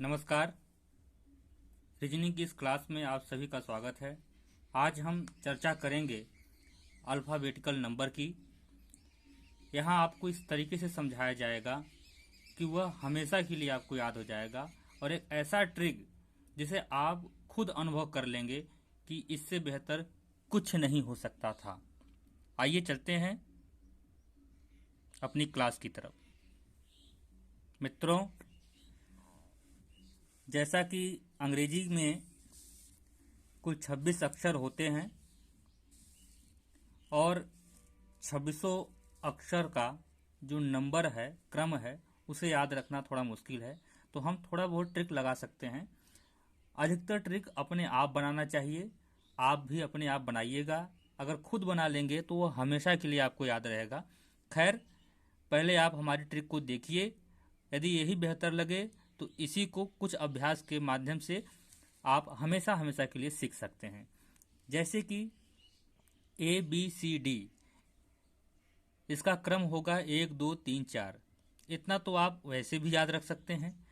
नमस्कार। रीजनिंग की इस क्लास में आप सभी का स्वागत है। आज हम चर्चा करेंगे अल्फ़ाबेटिकल नंबर की। यहाँ आपको इस तरीके से समझाया जाएगा कि वह हमेशा के लिए आपको याद हो जाएगा और एक ऐसा ट्रिक जिसे आप खुद अनुभव कर लेंगे कि इससे बेहतर कुछ नहीं हो सकता था। आइए चलते हैं अपनी क्लास की तरफ। मित्रों, जैसा कि अंग्रेजी में कुल 26 अक्षर होते हैं और 26 अक्षर का जो नंबर है, क्रम है, उसे याद रखना थोड़ा मुश्किल है। तो हम थोड़ा बहुत ट्रिक लगा सकते हैं। अधिकतर ट्रिक अपने आप बनाना चाहिए। आप भी अपने आप बनाइएगा। अगर खुद बना लेंगे तो वह हमेशा के लिए आपको याद रहेगा। खैर, पहले आप हमारी ट्रिक को देखिए। यदि यही बेहतर लगे तो इसी को कुछ अभ्यास के माध्यम से आप हमेशा हमेशा के लिए सीख सकते हैं। जैसे कि ABCD, इसका क्रम होगा 1 2 3 4। इतना तो आप वैसे भी याद रख सकते हैं।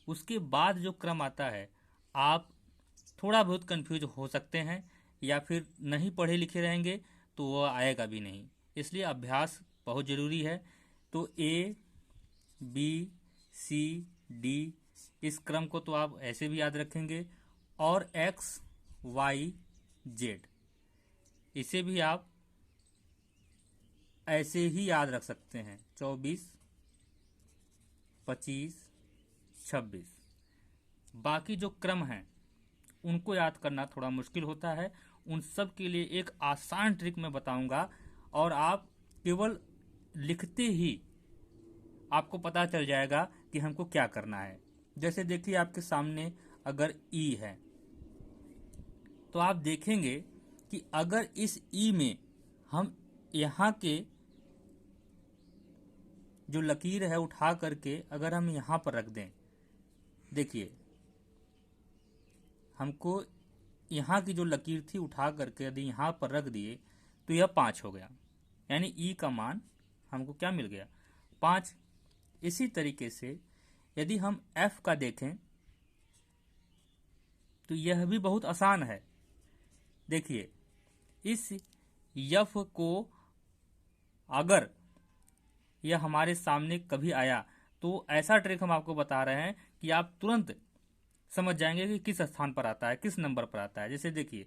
उसके बाद जो क्रम आता है, आप थोड़ा बहुत कंफ्यूज हो सकते हैं या फिर नहीं पढ़े लिखे रहेंगे तो वह आएगा भी नहीं। इसलिए अभ्यास बहुत ज़रूरी है। तो ABCD, इस क्रम को तो आप ऐसे भी याद रखेंगे और XYZ, इसे भी आप ऐसे ही याद रख सकते हैं। 24 25 26। बाकी जो क्रम हैं उनको याद करना थोड़ा मुश्किल होता है। उन सब के लिए एक आसान ट्रिक मैं बताऊंगा और आप केवल लिखते ही आपको पता चल जाएगा कि हमको क्या करना है। जैसे देखिए, आपके सामने अगर ई है तो आप देखेंगे कि अगर इस ई में हम यहाँ के जो लकीर है उठा करके अगर हम यहाँ पर रख दें, देखिए हमको यहाँ की जो लकीर थी उठा करके यदि यहाँ पर रख दिए तो यह 5 हो गया। यानी ई का मान हमको क्या मिल गया? 5। इसी तरीके से यदि हम एफ का देखें तो यह भी बहुत आसान है। देखिए, इस यफ को अगर यह हमारे सामने कभी आया तो ऐसा ट्रिक हम आपको बता रहे हैं कि आप तुरंत समझ जाएंगे कि किस स्थान पर आता है, किस नंबर पर आता है। जैसे देखिए,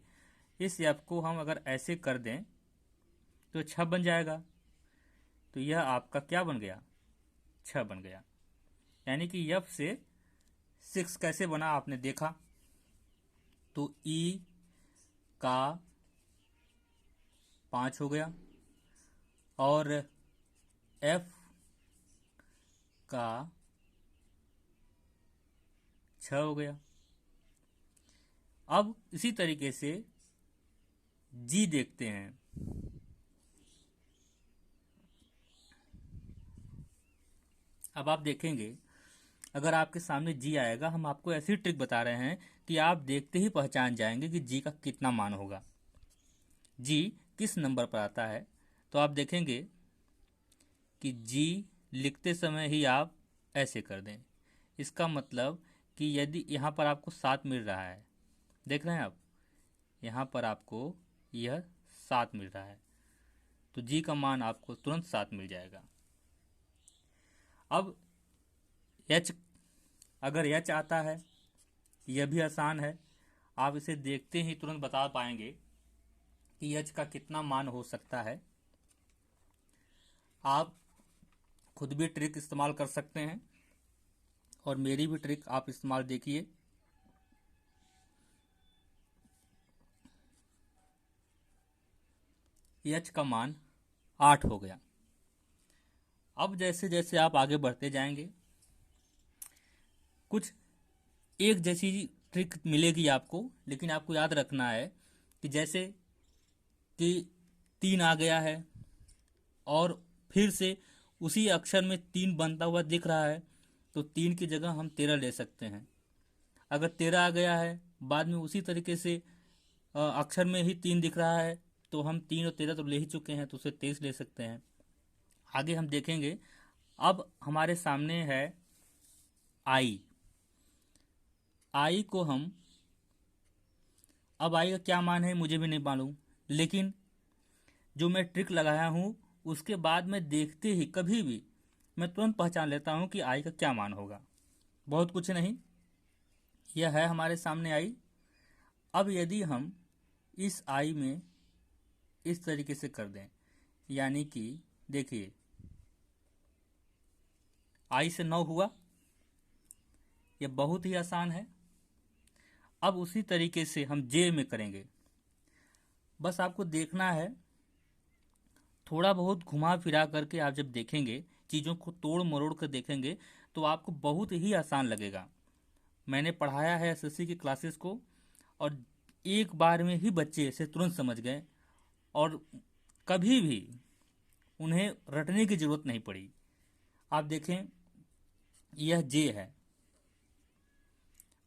इस यफ को हम अगर ऐसे कर दें तो 6 बन जाएगा। तो यह आपका क्या बन गया? 6 बन गया। यानी कि यफ से 6 कैसे बना आपने देखा। तो ई का 5 हो गया और एफ का 6 हो गया। अब इसी तरीके से जी देखते हैं। अब आप देखेंगे, अगर आपके सामने जी आएगा, हम आपको ऐसी ट्रिक बता रहे हैं कि आप देखते ही पहचान जाएंगे कि जी का कितना मान होगा, जी किस नंबर पर आता है। तो आप देखेंगे कि जी लिखते समय ही आप ऐसे कर दें। इसका मतलब कि यदि यहाँ पर आपको 7 मिल रहा है, देख रहे हैं आप, यहाँ पर आपको यह 7 मिल रहा है, तो जी का मान आपको तुरंत 7 मिल जाएगा। अब एच, अगर एच आता है, यह भी आसान है। आप इसे देखते ही तुरंत बता पाएंगे कि एच का कितना मान हो सकता है। आप खुद भी ट्रिक इस्तेमाल कर सकते हैं और मेरी भी ट्रिक आप इस्तेमाल देखिए। एच का मान 8 हो गया। अब जैसे जैसे आप आगे बढ़ते जाएंगे, कुछ एक जैसी ट्रिक मिलेगी आपको, लेकिन आपको याद रखना है कि जैसे कि 3 आ गया है और फिर से उसी अक्षर में 3 बनता हुआ दिख रहा है, तो 3 की जगह हम 13 ले सकते हैं। अगर 13 आ गया है, बाद में उसी तरीके से अक्षर में ही 3 दिख रहा है, तो हम 3 और 13 तो ले ही चुके हैं, तो उसे 23 ले सकते हैं। आगे हम देखेंगे, अब हमारे सामने है आई। आई को हम, अब आई का क्या मान है मुझे भी नहीं मालूम, लेकिन जो मैं ट्रिक लगाया हूँ उसके बाद मैं देखते ही कभी भी मैं तुरंत पहचान लेता हूँ कि आई का क्या मान होगा। बहुत कुछ नहीं, यह है हमारे सामने आई। अब यदि हम इस आई में इस तरीके से कर दें, यानी कि देखिए आई से 9 हुआ, यह बहुत ही आसान है। अब उसी तरीके से हम जे में करेंगे। बस आपको देखना है, थोड़ा बहुत घुमा फिरा करके आप जब देखेंगे, चीज़ों को तोड़ मरोड़ कर देखेंगे, तो आपको बहुत ही आसान लगेगा। मैंने पढ़ाया है एसएससी की क्लासेस को, और एक बार में ही बच्चे इसे तुरंत समझ गए और कभी भी उन्हें रटने की जरूरत नहीं पड़ी। आप देखें, यह जे है।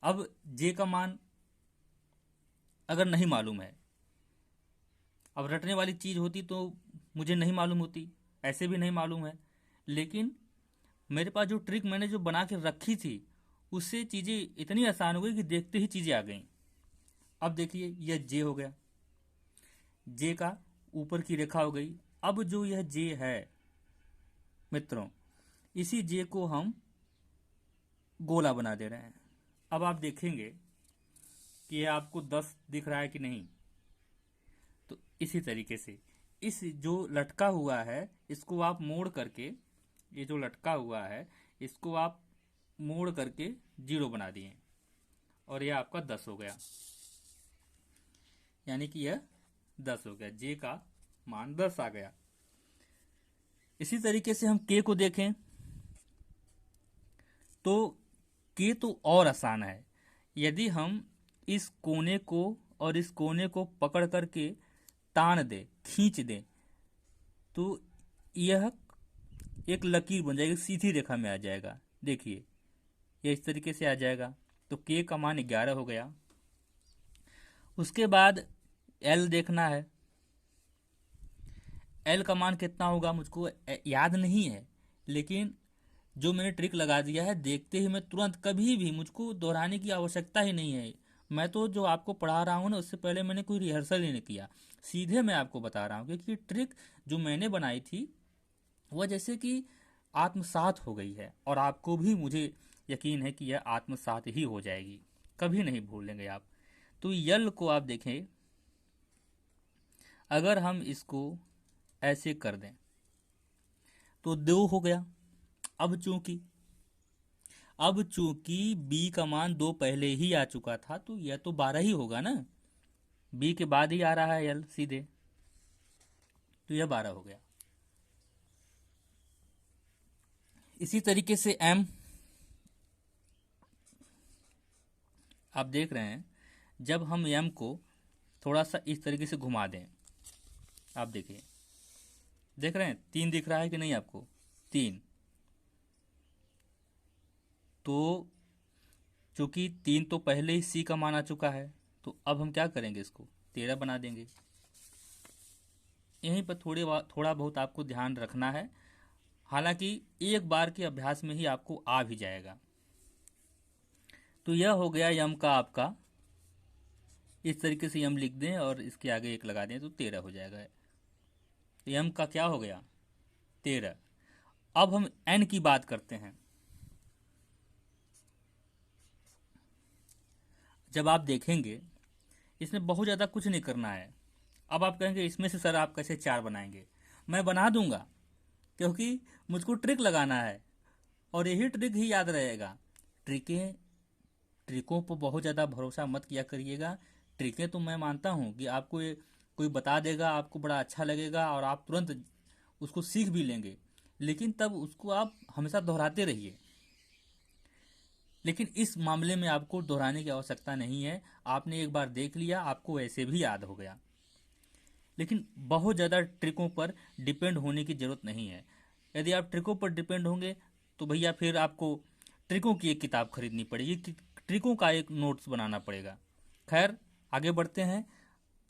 अब जे का मान अगर नहीं मालूम है, अब रटने वाली चीज़ होती तो मुझे नहीं मालूम होती, ऐसे भी नहीं मालूम है, लेकिन मेरे पास जो ट्रिक मैंने जो बना के रखी थी उससे चीज़ें इतनी आसान हो गई कि देखते ही चीज़ें आ गई। अब देखिए यह जे हो गया, जे का ऊपर की रेखा हो गई। अब जो यह जे है मित्रों, इसी जे को हम गोला बना दे रहे हैं। अब आप देखेंगे कि यह आपको 10 दिख रहा है कि नहीं। तो इसी तरीके से इस जो लटका हुआ है इसको आप मोड़ करके, ये जो लटका हुआ है इसको आप मोड़ करके 0 बना दिए और यह आपका 10 हो गया, यानी कि यह 10 हो गया, जे का मान 10 आ गया। इसी तरीके से हम के को देखें तो के तो और आसान है। यदि हम इस कोने को और इस कोने को पकड़ करके तान दे, खींच दे, तो यह एक लकीर बन जाएगी, सीधी रेखा में आ जाएगा। देखिए यह इस तरीके से आ जाएगा, तो के का मान 11 हो गया। उसके बाद एल देखना है, एल का मान कितना होगा मुझको याद नहीं है, लेकिन जो मैंने ट्रिक लगा दिया है, देखते ही मैं तुरंत, कभी भी मुझको दोहराने की आवश्यकता ही नहीं है। मैं तो जो आपको पढ़ा रहा हूँ ना, उससे पहले मैंने कोई रिहर्सल ही नहीं किया, सीधे मैं आपको बता रहा हूँ, क्योंकि ट्रिक जो मैंने बनाई थी वह जैसे कि आत्मसात हो गई है, और आपको भी मुझे यकीन है कि यह आत्मसात ही हो जाएगी, कभी नहीं भूलेंगे आप। तो यल को आप देखें, अगर हम इसको ऐसे कर दें तो 2 हो गया। अब चूंकि बी का मान 2 पहले ही आ चुका था, तो यह तो 12 ही होगा ना, बी के बाद ही आ रहा है यल सीधे, तो यह 12 हो गया। इसी तरीके से एम, आप देख रहे हैं, जब हम एम को थोड़ा सा इस तरीके से घुमा दें, आप देखिए, देख रहे हैं 3 दिख रहा है कि नहीं आपको, 3, तो चूंकि 3 तो पहले ही सी का मान आ चुका है, तो अब हम क्या करेंगे, इसको 13 बना देंगे। यहीं पर थोड़ा बहुत आपको ध्यान रखना है, हालांकि एक बार के अभ्यास में ही आपको आ भी जाएगा। तो यह हो गया यम का आपका, इस तरीके से यम लिख दें और इसके आगे 1 लगा दें तो 13 हो जाएगा। तो यम का क्या हो गया, 13। अब हम एन की बात करते हैं। जब आप देखेंगे इसमें बहुत ज़्यादा कुछ नहीं करना है। अब आप कहेंगे इसमें से सर आप कैसे 4 बनाएंगे, मैं बना दूंगा, क्योंकि मुझको ट्रिक लगाना है और यही ट्रिक ही याद रहेगा। ट्रिकों पर बहुत ज़्यादा भरोसा मत किया करिएगा। ट्रिकें तो मैं मानता हूँ कि आपको कोई बता देगा, आपको बड़ा अच्छा लगेगा और आप तुरंत उसको सीख भी लेंगे, लेकिन तब उसको आप हमेशा दोहराते रहिए। लेकिन इस मामले में आपको दोहराने की आवश्यकता नहीं है, आपने एक बार देख लिया, आपको वैसे भी याद हो गया। लेकिन बहुत ज़्यादा ट्रिकों पर डिपेंड होने की ज़रूरत नहीं है। यदि आप ट्रिकों पर डिपेंड होंगे तो भैया फिर आपको ट्रिकों की एक किताब खरीदनी पड़ेगी, ट्रिकों का एक नोट्स बनाना पड़ेगा। खैर आगे बढ़ते हैं।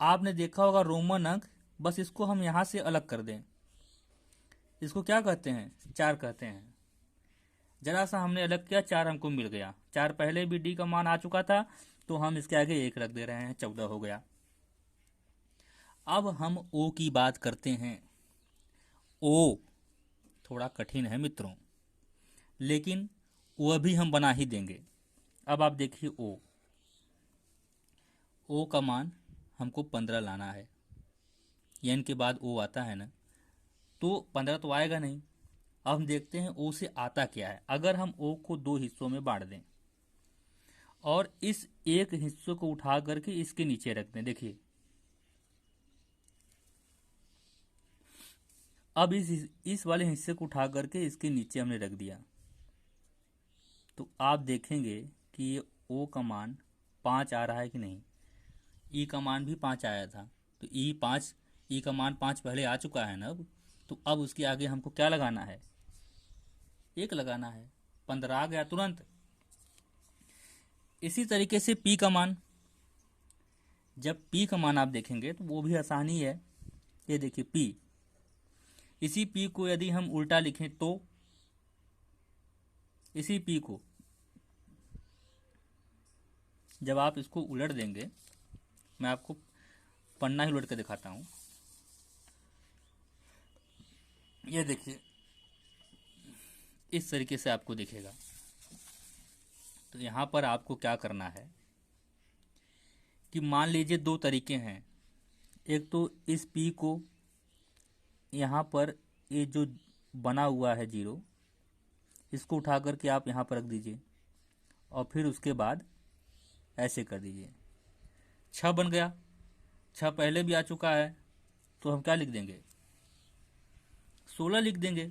आपने देखा होगा रोमन अंक, बस इसको हम यहाँ से अलग कर दें, इसको क्या कहते हैं, 4 कहते हैं। जरा सा हमने अलग किया, 4 हमको मिल गया। 4 पहले भी डी का मान आ चुका था, तो हम इसके आगे 1 रख दे रहे हैं, 14 हो गया। अब हम ओ की बात करते हैं। ओ थोड़ा कठिन है मित्रों, लेकिन वह भी हम बना ही देंगे। अब आप देखिए ओ का मान हमको 15 लाना है। एन के बाद ओ आता है ना, तो 15 तो आएगा नहीं। अब हम देखते हैं ओ से आता क्या है। अगर हम ओ को 2 हिस्सों में बांट दें और इस एक हिस्से को उठा करके इसके नीचे रख दें, देखिए अब इस वाले हिस्से को उठा करके इसके नीचे हमने रख दिया, तो आप देखेंगे कि ये ओ का मान 5 आ रहा है कि नहीं। ई का मान भी 5 आया था, तो ई का मान 5 पहले आ चुका है ना। अब तो अब उसके आगे हमको क्या लगाना है, 1 लगाना है। 15 आ गया तुरंत। इसी तरीके से पी का मान, जब पी का मान आप देखेंगे तो वो भी आसानी है। ये देखिए पी, इसी पी को यदि हम उल्टा लिखें तो इसी पी को जब आप इसको उलट देंगे, मैं आपको पन्ना ही उलट के दिखाता हूं। ये देखिए इस तरीके से आपको दिखेगा। तो यहां पर आपको क्या करना है कि मान लीजिए 2 तरीके हैं। एक तो इस पी को यहाँ पर ये जो बना हुआ है 0, इसको उठा करके आप यहाँ पर रख दीजिए और फिर उसके बाद ऐसे कर दीजिए। 6 बन गया। 6 पहले भी आ चुका है, तो हम क्या लिख देंगे, 16 लिख देंगे।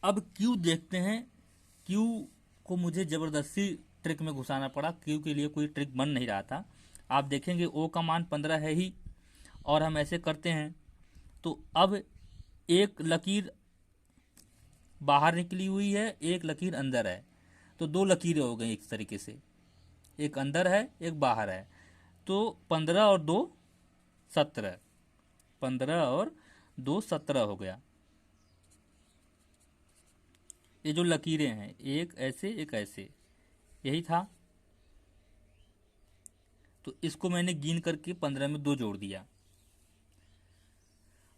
अब क्यू देखते हैं। क्यू को मुझे ज़बरदस्ती ट्रिक में घुसाना पड़ा, क्यू के लिए कोई ट्रिक बन नहीं रहा था। आप देखेंगे ओ का मान 15 है ही, और हम ऐसे करते हैं तो अब एक लकीर बाहर निकली हुई है, एक लकीर अंदर है, तो 2 लकीरें हो गई एक तरीके से। एक अंदर है, एक बाहर है, तो 15 और 2 17। 15 और 2 17 हो गया। ये जो लकीरें हैं, एक ऐसे एक ऐसे, यही था। तो इसको मैंने गिन करके 15 में 2 जोड़ दिया।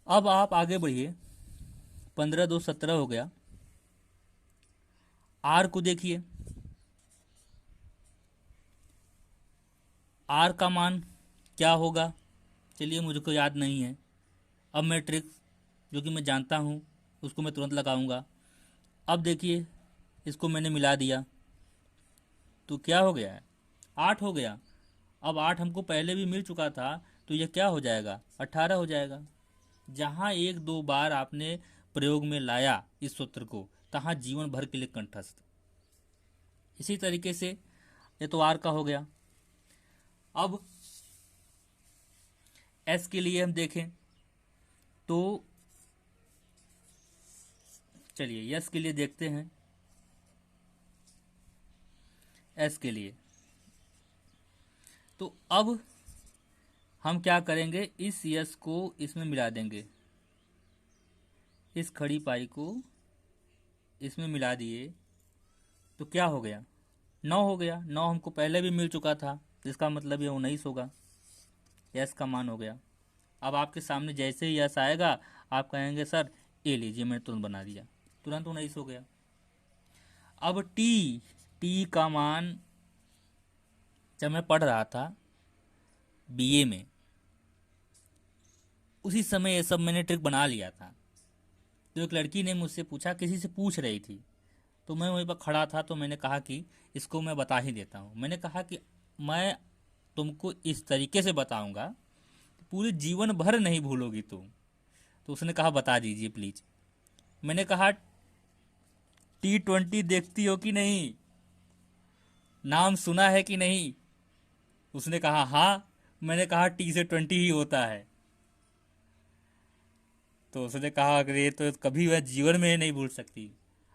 अब आप आगे बढ़िए, 15 2 17 हो गया। आर को देखिए, आर का मान क्या होगा, चलिए मुझको याद नहीं है। अब मैं ट्रिक जो कि मैं जानता हूँ उसको मैं तुरंत लगाऊंगा। अब देखिए इसको मैंने मिला दिया, तो क्या हो गया है, 8 हो गया। अब 8 हमको पहले भी मिल चुका था, तो यह क्या हो जाएगा, 18 हो जाएगा। जहाँ 1 2 बार आपने प्रयोग में लाया इस सूत्र को, तहाँ जीवन भर के लिए कंठस्थ। इसी तरीके से ये तो आर का हो गया। अब एस के लिए हम देखें तो चलिए यस के लिए देखते हैं। एस के लिए तो अब हम क्या करेंगे, इस यस को इसमें मिला देंगे, इस खड़ी पाई को इसमें मिला दिए, तो क्या हो गया, 9 हो गया। 9 हमको पहले भी मिल चुका था, जिसका मतलब ये 19 होगा। यस का मान हो गया। अब आपके सामने जैसे ही यस आएगा, आप कहेंगे सर ये लीजिए, मैंने तुरंत बना दिया, तुरंत 19 हो गया। अब टी का मान जब मैं पढ़ रहा था बीए में, उसी समय ये सब मैंने ट्रिक बना लिया था। तो एक लड़की ने मुझसे पूछा, किसी से पूछ रही थी, तो मैं वहीं पर खड़ा था, तो मैंने कहा कि इसको मैं बता ही देता हूँ। मैंने कहा कि मैं तुमको इस तरीके से बताऊंगा कि पूरे जीवन भर नहीं भूलोगी तुम। तो उसने कहा बता दीजिए प्लीज। मैंने कहा T20 देखती हो कि नहीं, नाम सुना है कि नहीं। उसने कहा हाँ। मैंने कहा T से 20 ही होता है। तो उसने कहा अरे तो कभी वह जीवन में नहीं भूल सकती।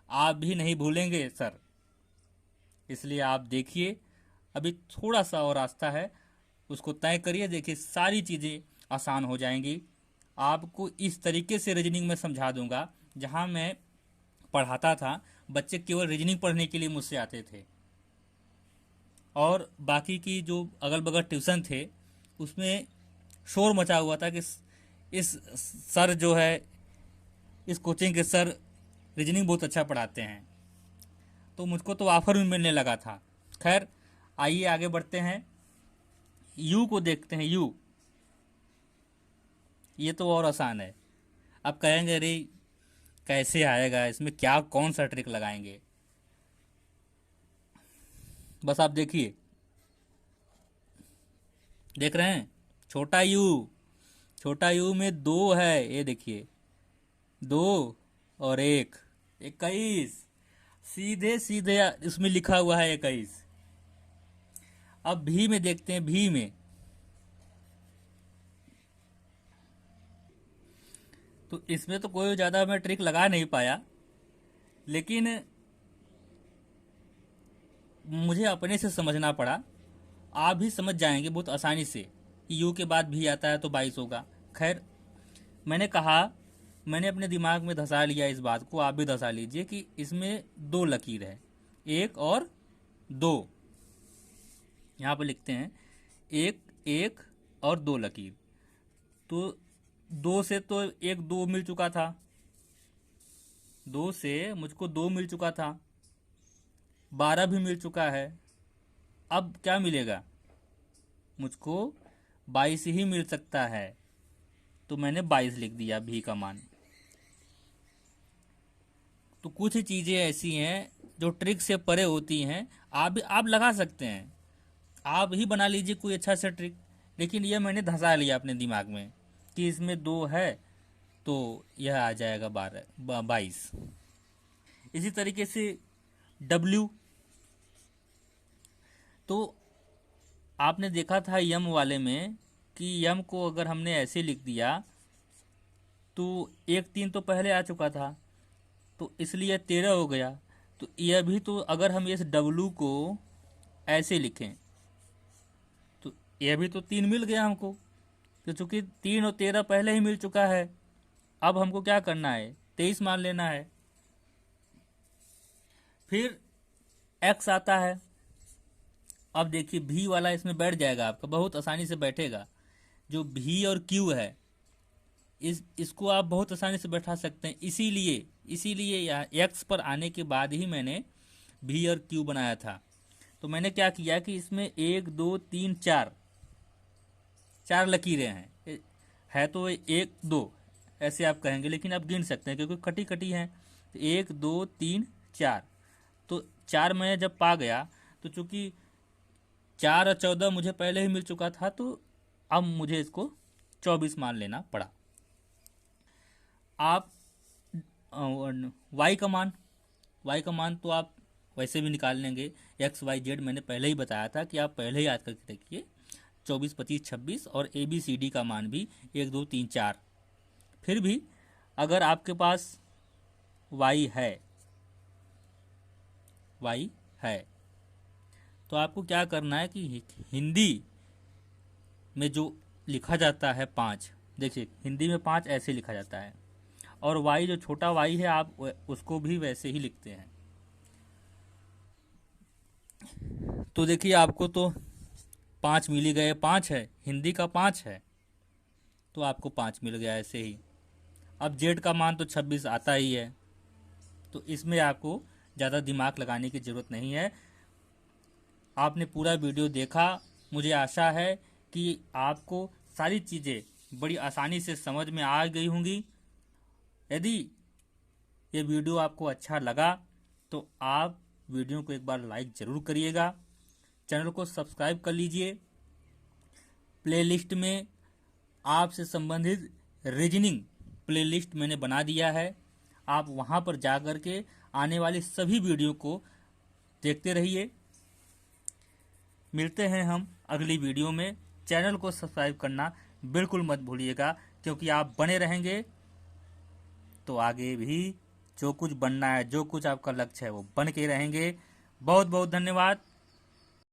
आप भी नहीं भूलेंगे सर, इसलिए आप देखिए, अभी थोड़ा सा और रास्ता है, उसको तय करिए। देखिए सारी चीज़ें आसान हो जाएंगी। आपको इस तरीके से रीजनिंग में समझा दूंगा, जहां मैं पढ़ाता था, बच्चे केवल रीजनिंग पढ़ने के लिए मुझसे आते थे, और बाकी की जो अगल बगल ट्यूशन थे उसमें शोर मचा हुआ था कि इस सर जो है, इस कोचिंग के सर रीजनिंग बहुत अच्छा पढ़ाते हैं। तो मुझको तो ऑफर भी मिलने लगा था। खैर, आइए आगे बढ़ते हैं, यू को देखते हैं। यू, ये तो और आसान है। आप कहेंगे अरे कैसे आएगा, इसमें क्या कौन सा ट्रिक लगाएंगे। बस आप देखिए, देख रहे हैं, छोटा यू, छोटा यू में 2 है, ये देखिए 2 और 1, 21। सीधे सीधे इसमें लिखा हुआ है 21। अब भी में देखते हैं, भी में तो इसमें तो कोई ज़्यादा मैं ट्रिक लगा नहीं पाया, लेकिन मुझे अपने से समझना पड़ा। आप भी समझ जाएंगे बहुत आसानी से कि यू के बाद भी आता है तो 22 होगा। खैर, मैंने कहा, मैंने अपने दिमाग में धंसा लिया इस बात को, आप भी धंसा लीजिए कि इसमें 2 लकीर है, 1 और 2। यहाँ पर लिखते हैं 1 1 और 2 लकीर। तो 2 से तो 1 2 मिल चुका था, 2 से मुझको 2 मिल चुका था, 12 भी मिल चुका है। अब क्या मिलेगा, मुझको 22 ही मिल सकता है, तो मैंने 22 लिख दिया भी का मान। तो कुछ चीज़ें ऐसी हैं जो ट्रिक से परे होती हैं, आप लगा सकते हैं, आप ही बना लीजिए कोई अच्छा सा ट्रिक, लेकिन यह मैंने धंसा लिया अपने दिमाग में कि इसमें 2 है तो यह आ जाएगा 22। इसी तरीके से W, तो आपने देखा था यम वाले में कि यम को अगर हमने ऐसे लिख दिया तो 1 3 तो पहले आ चुका था, तो इसलिए 13 हो गया। तो यह भी, तो अगर हम इस W को ऐसे लिखें तो यह भी तो 3 मिल गया हमको। तो चूंकि 3 और 13 पहले ही मिल चुका है, अब हमको क्या करना है, 23 मान लेना है। फिर X आता है। अब देखिए भी वाला इसमें बैठ जाएगा आपका, बहुत आसानी से बैठेगा। जो भी और क्यू है, इसको आप बहुत आसानी से बैठा सकते हैं। इसीलिए यहाँ एक्स पर आने के बाद ही मैंने भी और क्यू बनाया था। तो मैंने क्या किया कि इसमें 1 2 3 4 लकीरें हैं, है तो 1 2 ऐसे आप कहेंगे, लेकिन आप गिन सकते हैं क्योंकि कटी कटी हैं। 1 2 3 4, तो 4 मैं जब पा गया, तो चूंकि 4 और 14 मुझे पहले ही मिल चुका था, तो अब मुझे इसको 24 मान लेना पड़ा। आप वाई का मान तो आप वैसे भी निकाल लेंगे। XYZ मैंने पहले ही बताया था कि आप पहले ही याद करके देखिए, 24 25 26, और ABCD का मान भी 1 2 3 4। फिर भी अगर आपके पास Y है तो आपको क्या करना है कि हिंदी में जो लिखा जाता है 5, देखिए हिंदी में 5 ऐसे लिखा जाता है, और Y जो छोटा y है आप उसको भी वैसे ही लिखते हैं। तो देखिए आपको तो 5 मिल ही गए, 5 है, हिंदी का 5 है तो आपको 5 मिल गया ऐसे ही। अब Z का मान तो 26 आता ही है, तो इसमें आपको ज़्यादा दिमाग लगाने की ज़रूरत नहीं है। आपने पूरा वीडियो देखा, मुझे आशा है कि आपको सारी चीज़ें बड़ी आसानी से समझ में आ गई होंगी। यदि ये वीडियो आपको अच्छा लगा तो आप वीडियो को एक बार लाइक ज़रूर करिएगा, चैनल को सब्सक्राइब कर लीजिए। प्लेलिस्ट में आपसे संबंधित रीजनिंग प्लेलिस्ट मैंने बना दिया है, आप वहाँ पर जा कर के आने वाली सभी वीडियो को देखते रहिए। मिलते हैं हम अगली वीडियो में। चैनल को सब्सक्राइब करना बिल्कुल मत भूलिएगा, क्योंकि आप बने रहेंगे तो आगे भी जो कुछ बनना है, जो कुछ आपका लक्ष्य है, वो बन के रहेंगे। बहुत बहुत धन्यवाद।